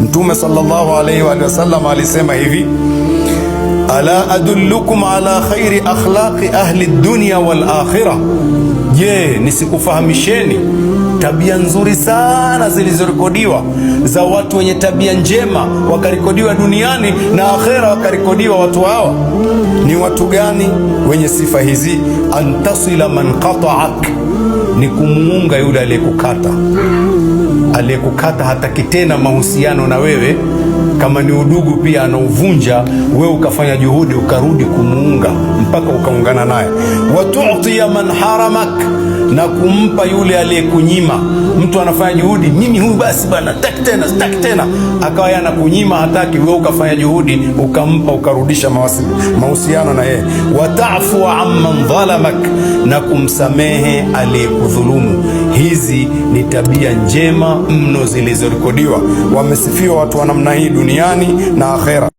Mtume sallallahu alaihi wa sallam alisema hivi: ala adullukum ala khairi akhlaqi ahli dunya wal akhirah, je, nisikufahamisheni tabia nzuri sana zilizorekodiwa za watu wenye tabia njema, wakarekodiwa duniani na akhera wakarekodiwa. Watu hawa ni watu gani? Wenye sifa hizi: antasila man qata'ak, ni kumuunga yule aliyekukata, hataki tena mahusiano na wewe. Kama ni udugu pia anauvunja, wewe ukafanya juhudi ukarudi kumuunga mpaka ukaungana naye. Watu'tiya man haramak, na kumpa yule aliyekunyima. Mtu anafanya juhudi, mimi huyu basi bana, sitaki tena, akawa yana kunyima, hataki, wewe ukafanya juhudi ukampa, ukarudisha mahusiano na yeye. Wata'fu amman dhalamak, na kumsamehe aliyekudhulumu. Hizi ni tabia njema mno zilizorekodiwa. Wamesifiwa watu wa namna hii duniani na akhera.